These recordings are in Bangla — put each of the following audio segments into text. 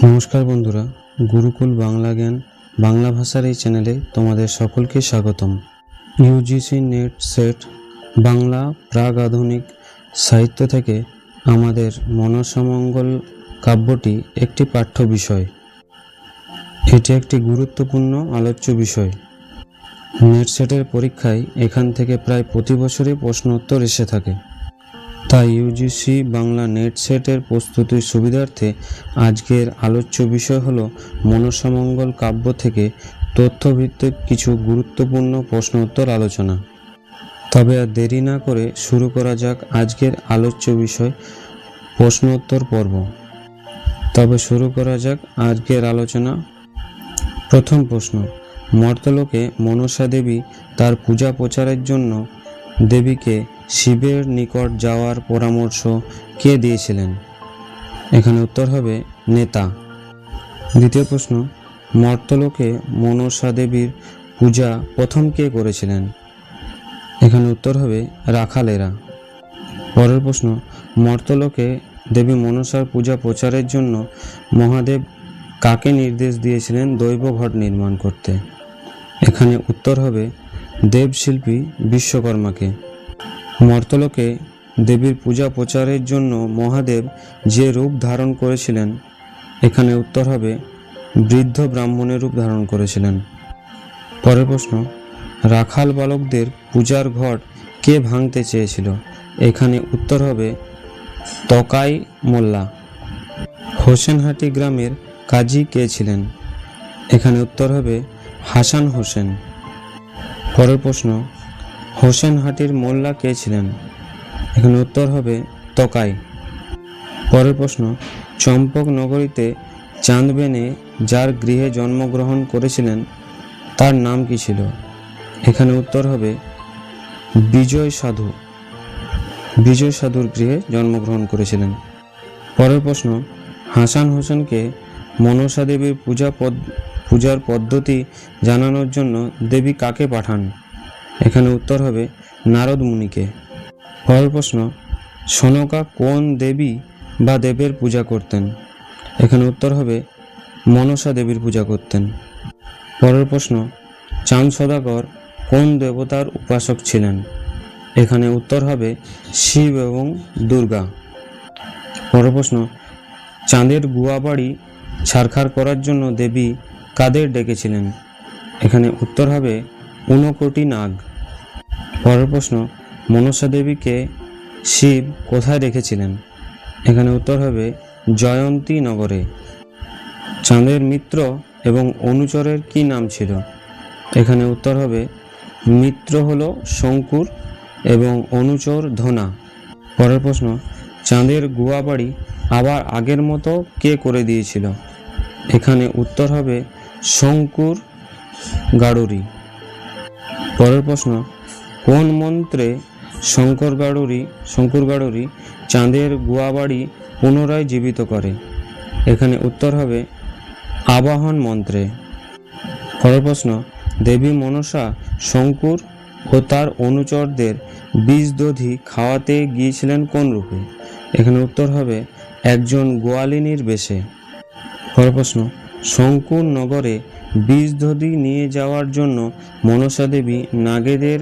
নমস্কার বন্ধুরা, গুরুকুল বাংলা জ্ঞান বাংলা ভাষার এই চ্যানেলে তোমাদের সকলকে স্বাগতম। ইউজিসি নেট সেট বাংলা প্রাগ আধুনিক সাহিত্য থেকে আমাদের মনসামঙ্গল কাব্যটি একটি পাঠ্য বিষয়। এটি একটি গুরুত্বপূর্ণ আলোচ্য বিষয়। নেট সেটের পরীক্ষায় এখান থেকে প্রায় প্রতি বছরই প্রশ্ন উত্তর এসে থাকে। তাই ইউজিসি বাংলা নেট সেটের প্রস্তুতির সুবিধার্থে আজকের আলোচ্য বিষয় হল মনসামঙ্গল কাব্য থেকে তথ্যভিত্তিক কিছু গুরুত্বপূর্ণ প্রশ্ন উত্তর আলোচনা। তবে আর দেরি না করে শুরু করা যাক আজকের আলোচ্য বিষয় প্রশ্ন উত্তর পর্ব। আজকের আলোচনা। প্রথম প্রশ্ন, মর্তলোকে মনসা দেবী তার পূজা প্রচারের জন্য দেবীকে শিবের নিকট যাওয়ার পরামর্শ কে দিয়েছিলেন? এখানে উত্তর হবে নেতা। দ্বিতীয় প্রশ্ন, মর্তলোকে মনসা দেবীর পূজা প্রথম কে করেছিলেন? এখানে উত্তর হবে রাখালেরা। পরের প্রশ্ন, মর্তলোকে দেবী মনসার পূজা প্রচারের জন্য মহাদেব কাকে নির্দেশ দিয়েছিলেন দৈবঘট নির্মাণ করতে? এখানে উত্তর হবে দেবশিল্পী বিশ্বকর্মাকে। মর্তলোকে দেবীর পূজা প্রচারের জন্য মহাদেব যে রূপ ধারণ করেছিলেন? এখানে উত্তর হবে বৃদ্ধ ব্রাহ্মণের রূপ ধারণ করেছিলেন। পরের প্রশ্ন, রাখাল বালকদের পূজার ঘট কে ভাঙতে চেয়েছিল? এখানে উত্তর হবে তকাই মোল্লা। হোসেনহাটি গ্রামের কাজী কে ছিলেন? এখানে উত্তর হবে হাসান হোসেন। পরের প্রশ্ন, হোসেনহাটির মোল্লা কে ছিলেন? এখানে উত্তর হবে তকাই। পরের প্রশ্ন, চম্পক নগরীতে চাঁদবেনে যার গৃহে জন্মগ্রহণ করেছিলেন তার নাম কি ছিল? এখানে উত্তর হবে বিজয় সাধু। বিজয় সাধুর গৃহে জন্মগ্রহণ করেছিলেন। পরের প্রশ্ন, হাসান হোসেনকে মনসা দেবীর পূজার পদ্ধতি জানানোর জন্য দেবী কাকে পাঠান? এখানে উত্তর হবে নারদ মুনিকে। পরের প্রশ্ন, সনকা কোন দেবী বা দেবের পূজা করতেন? এখানে উত্তর হবে মনসা দেবীর পূজা করতেন। পরের প্রশ্ন, চাঁদ সদাগর কোন দেবতার উপাসক ছিলেন? এখানে উত্তর হবে শিব এবং দুর্গা। পরের প্রশ্ন, চাঁদের গুয়াবাড়ি ছারখার করার জন্য দেবী কাদের ডেকেছিলেন? এখানে উত্তর হবে ঊনকোটি নাগ। পরের প্রশ্ন, মনসা দেবীকে শিব কোথায় রেখেছিলেন? এখানে উত্তর হবে জয়ন্তী নগরে। চাঁদের মিত্র এবং অনুচরের কি নাম ছিল? এখানে উত্তর হবে মিত্র হলো শঙ্কুর এবং অনুচর ধনা। পরের প্রশ্ন, চাঁদের গুয়াবাড়ি আবার আগের মতো কে করে দিয়েছিল? এখানে উত্তর হবে শঙ্কুর গাড়ুরি। পরের প্রশ্ন, কোন মন্ত্রে শঙ্কুর গাড়ুরি চাঁদের গুয়াবাড়ি পুনরায় জীবিত করে? এখানে উত্তর হবে আবাহন মন্ত্রে। পরের প্রশ্ন, দেবী মনসা শঙ্কুর ও তার অনুচরদের বীজ দধি খাওয়াতে গিয়েছিলেন কোন রূপে? এখানে উত্তর হবে একজন গোয়ালিনীর বেশে। পরের প্রশ্ন, শঙ্কুর নগরে বীজ দধি নিয়ে যাওয়ার জন্য মনসা দেবী নাগেদের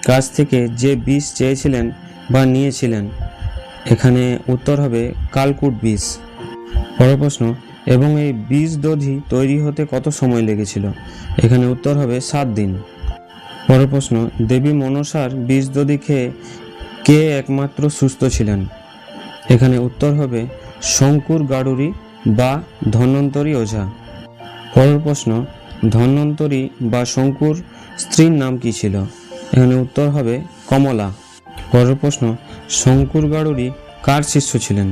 কাছ থেকে যে বীজ চেয়েছিলেন বা নিয়েছিলেন? এখানে উত্তর হবে কালকুট বীজ। পরের প্রশ্ন, এবং এই বীজ দধি তৈরি হতে কত সময় লেগেছিল? এখানে উত্তর হবে 7 দিন। পরের প্রশ্ন, দেবী মনসার বীজ দধি খেয়ে কে একমাত্র সুস্থ ছিলেন? এখানে উত্তর হবে শঙ্কুর গাড়ুরি বা ধন্বন্তরী ওঝা। পরের প্রশ্ন, ধন্বন্তরী বা শঙ্কুর স্ত্রীর নাম কি ছিল? এখানে উত্তর হবে কমলা। পরের প্রশ্ন, শঙ্কুর গাড়ুরি কার শিষ্য ছিলেন?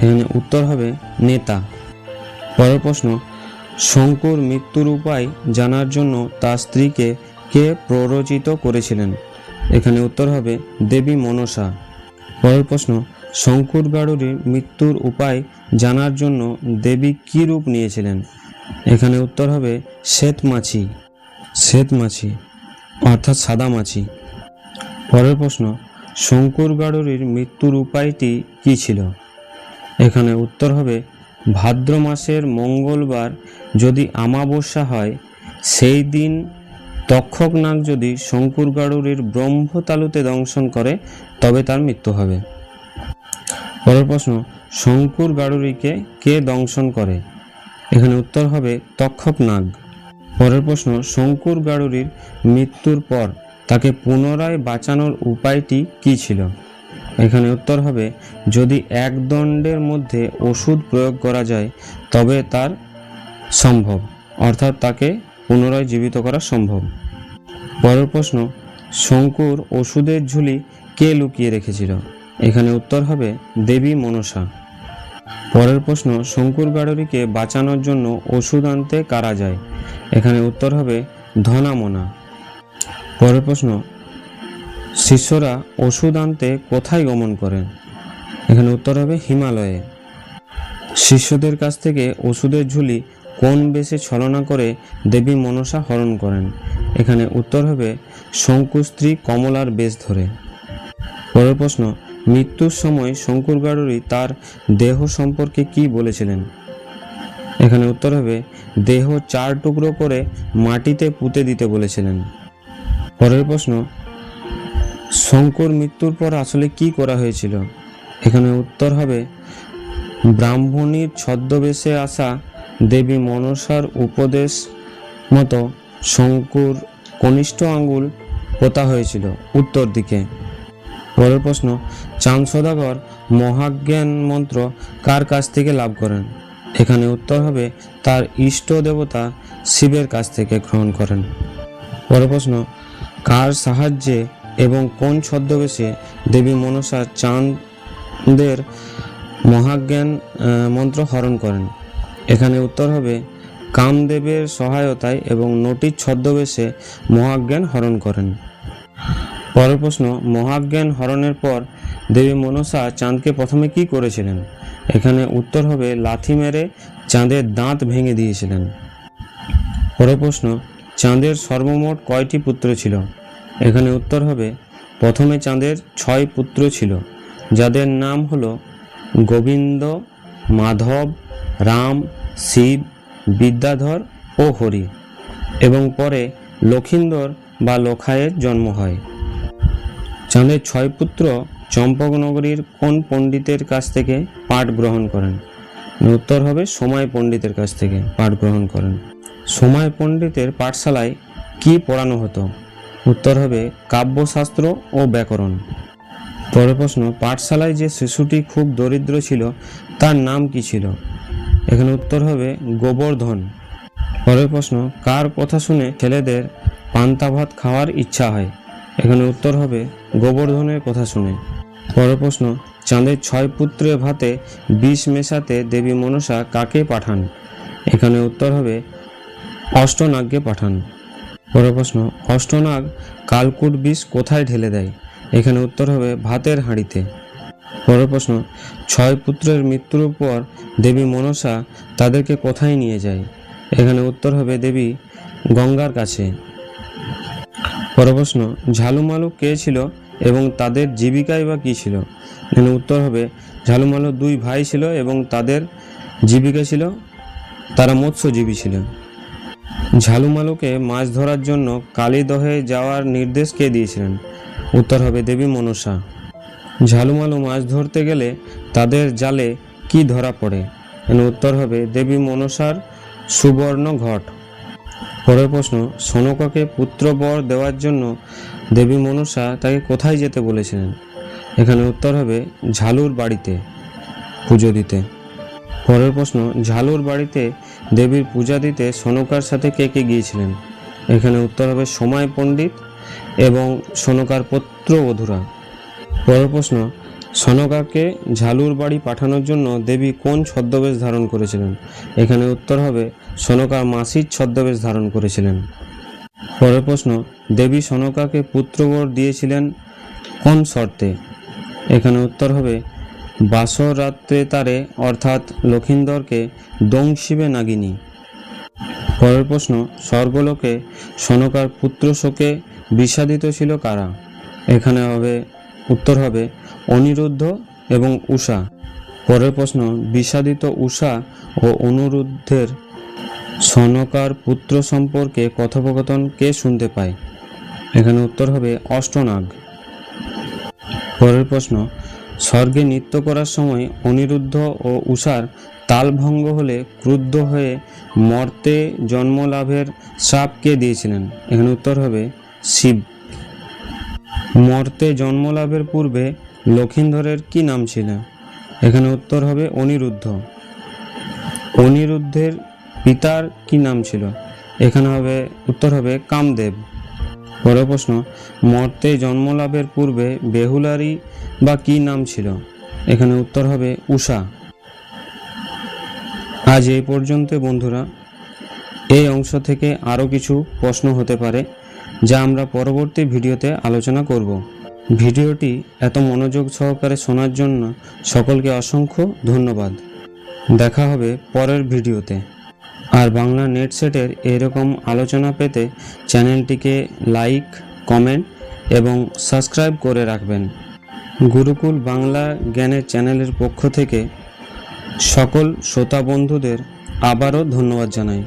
এখানে উত্তর হবে নেতা। পরের প্রশ্ন, শঙ্কুর মৃত্যুর উপায় জানার জন্য তার স্ত্রীকে কে প্ররোচিত করেছিলেন? এখানে উত্তর হবে দেবী মনসা। পরের প্রশ্ন, শঙ্কুর গাড়ুরির মৃত্যুর উপায় জানার জন্য দেবী কী রূপ নিয়েছিলেন? এখানে উত্তর হবে শ্বেত মাছি অর্থাৎ সাদা মাছি। পরের প্রশ্ন, শঙ্কুর গাড়ুরির মৃত্যুর উপায়টি কী ছিল? এখানে উত্তর হবে ভাদ্র মাসের মঙ্গলবার যদি আমাবস্যা হয়, সেই দিন তক্ষক নাগ যদি শঙ্কুর গাড়ুরির ব্রহ্মতালুতে দংশন করে তবে তার মৃত্যু হবে। পরের প্রশ্ন, শঙ্কুর গাড়ুরিকে কে দংশন করে? এখানে উত্তর হবে তক্ষক নাগ। পরের প্রশ্ন, শঙ্কুর গাড়ুরির মৃত্যুর পর তাকে পুনরায় বাঁচানোর উপায়টি কী ছিল? এখানে উত্তর হবে যদি এক দণ্ডের মধ্যে ওষুধ প্রয়োগ করা যায় তবে তার সম্ভব, অর্থাৎ তাকে পুনরায় জীবিত করা সম্ভব। পরের প্রশ্ন, শঙ্কুর ওষুধের ঝুলি কে লুকিয়ে রেখেছিল? এখানে উত্তর হবে দেবী মনসা। পরের প্রশ্ন, শঙ্কুর গাড়ুরিকে বাঁচানোর জন্য ওষুধ আনতে কারা যায়? এখানে উত্তর হবে ধনামনা। পরের প্রশ্ন, শিষ্যরা ওষুধ আনতে কোথায় গমন করেন? এখানে উত্তর হবে হিমালয়ে। শিষ্যদের কাছ থেকে ওষুধের ঝুলি কোন বেশে ছলনা করে দেবী মনসা হরণ করেন? এখানে উত্তর হবে শঙ্কু স্ত্রী কমলার বেশ ধরে। পরের প্রশ্ন, মৃত্যুর সময় শঙ্কুর গাড়ুরি তার দেহ সম্পর্কে কি বলেছিলেন? এখানে উত্তর হবে দেহ 4 টুকরো করে মাটিতে পুঁতে দিতে বলেছিলেন। পরের প্রশ্ন, শঙ্কুর মৃত্যুর পর আসলে কি করা হয়েছিল? এখানে উত্তর হবে ব্রাহ্মণীর ছদ্মবেশে আসা দেবী মনসার উপদেশ মতো শঙ্কুর কনিষ্ঠ আঙ্গুল পোতা হয়েছিল উত্তর দিকে। পরের প্রশ্ন, চাঁদ সওদাগর মহাজ্ঞান মন্ত্র কার কাছ থেকে লাভ করেন? এখানে উত্তর হবে তার ইষ্ট দেবতা শিবের কাছ থেকে গ্রহণ করেন। পরের প্রশ্ন, কার সাহায্যে এবং কোন ছদ্মবেশে দেবী মনসা চাঁদের মহাজ্ঞান মন্ত্র হরণ করেন? এখানে উত্তর হবে কামদেবের সহায়তায় এবং নটির ছদ্মবেশে মহাজ্ঞান হরণ করেন। পরের প্রশ্ন, মহাজ্ঞান হরণের পর দেবী মনসা চাঁদকে প্রথমে কি করেছিলেন? এখানে উত্তর হবে লাথি মেরে চাঁদের দাঁত ভেঙে দিয়েছিলেন। পরের প্রশ্ন, চাঁদের সর্বমোট কয়টি পুত্র ছিল? এখানে উত্তর হবে প্রথমে চাঁদের 6 পুত্র ছিল, যাদের নাম হলো গোবিন্দ, মাধব, রাম, শিব, বিদ্যাধর ও হরি, এবং পরে লক্ষিন্দর বা লখায়ের জন্ম হয়। চাঁদের 6 পুত্র চম্পকনগরীর কোন পণ্ডিতের কাছ থেকে পাঠ গ্রহণ করেন? উত্তর হবে সোমাই পণ্ডিতের কাছ থেকে পাঠ গ্রহণ করেন। সোমাই পণ্ডিতের পাঠশালায় কি পড়ানো হতো? উত্তর হবে কাব্যশাস্ত্র ও ব্যাকরণ। পরের প্রশ্ন, পাঠশালায় যে শিশুটি খুব দরিদ্র ছিল তার নাম কি ছিল? এখানে উত্তর হবে গোবর্ধন। পরের প্রশ্ন, কার কথা শুনে ছেলেদের পান্তা ভাত খাওয়ার ইচ্ছা হয়? এখানে উত্তর হবে গোবর্ধনের কথা শুনে। পরের প্রশ্ন, চাঁদের 6 পুত্রের ভাতে বিষ মেশাতে দেবী মনসা কাকে পাঠান? এখানে উত্তর হবে অষ্টনাগকে পাঠান। পরের প্রশ্ন, অষ্টনাগ কালকুট বিষ কোথায় ঢেলে দেয়? এখানে উত্তর হবে ভাতের হাঁড়িতে। পরের প্রশ্ন, 6 পুত্রের মৃত্যুর পর দেবী মনসা তাদেরকে কোথায় নিয়ে যায়? এখানে উত্তর হবে দেবী গঙ্গার কাছে। পরের প্রশ্ন, ঝালুমালু কে ছিল এবং তাদের জীবিকাই বা কী ছিল? এখানে উত্তর হবে ঝালুমালু 2 ভাই ছিল এবং তাদের জীবিকা ছিল তারা মৎস্যজীবী ছিল। ঝালুমালুকে মাছ ধরার জন্য কালীদহে যাওয়ার নির্দেশ কে দিয়েছিলেন? উত্তর হবে দেবী মনসা। ঝালুমালু মাছ ধরতে গেলে তাদের জালে কি ধরা পড়ে? এর উত্তর হবে দেবী মনসার সুবর্ণ ঘট। পরের প্রশ্ন, সনকাকে পুত্র বর দেওয়ার জন্য দেবী মনসা তাকে কোথায় যেতে বলেছিলেন? এখানে উত্তর হবে ঝালুর বাড়িতে পুজো দিতে। পরের প্রশ্ন, ঝালুর বাড়িতে দেবীর পূজা দিতে সনকার সাথে কে কে গিয়েছিলেন? এখানে উত্তর হবে সোমাই পণ্ডিত এবং সনকার পুত্রবধূরা। পরের প্রশ্ন, সনকাকে ঝালুর বাড়ি পাঠানোর জন্য দেবী কোন ছদ্মবেশ ধারণ করেছিলেন? এখানে উত্তর হবে সনকার মাসির ছদ্মবেশ ধারণ করেছিলেন। পরের প্রশ্ন, দেবী সনকাকে পুত্রবর দিয়েছিলেন কোন শর্তে? এখানে উত্তর হবে বাসর রাত্রে তারে অর্থাৎ লক্ষিন্দরকে দংশিবে নাগিনী। পরের প্রশ্ন, স্বর্গলোকে সনকার পুত্র শোকে বিষাদিত ছিল কারা? এখানে হবে উত্তর হবে অনিরুদ্ধ এবং উষা। পরের প্রশ্ন, বিষাদিত উষা ও অনিরুদ্ধের সনকার পুত্র সম্পর্কে কথোপকথন কে শুনতে পায়? এখানে উত্তর হবে অষ্টনাগ। পরের প্রশ্ন, স্বর্গে নৃত্য করার সময় অনিরুদ্ধ ও উষার তাল ভঙ্গ হলে ক্রুদ্ধ হয়ে মর্তে জন্ম লাভের শ্রাপ কে দিয়েছিলেন? এখানে উত্তর হবে শিব। মর্তে জন্ম লাভের পূর্বে লক্ষিন্দরের কি নাম ছিল? এখানে উত্তর হবে অনিরুদ্ধ। অনিরুদ্ধের পিতার কি নাম ছিল? এখানে উত্তর হবে কামদেব। পরের প্রশ্ন, মর্তে জন্মলাভের পূর্বে বেহুলারই বা কি নাম ছিল? এখানে উত্তর হবে উষা। আজ এই পর্যন্ত বন্ধুরা। এই অংশ থেকে আরও কিছু প্রশ্ন হতে পারে যা আমরা পরবর্তী ভিডিওতে আলোচনা করব। ভিডিওটি এত মনোযোগ সহকারে শোনার জন্য সকলকে অসংখ্য ধন্যবাদ। দেখা হবে পরের ভিডিওতে। আর বাংলা নেট সেটের এরকম আলোচনা পেতে চ্যানেলটিকে লাইক, কমেন্ট এবং সাবস্ক্রাইব করে রাখবেন। গুরুকুল বাংলা জ্ঞানের চ্যানেলের পক্ষ থেকে সকল শ্রোতা বন্ধুদের আবারও ধন্যবাদ জানাই।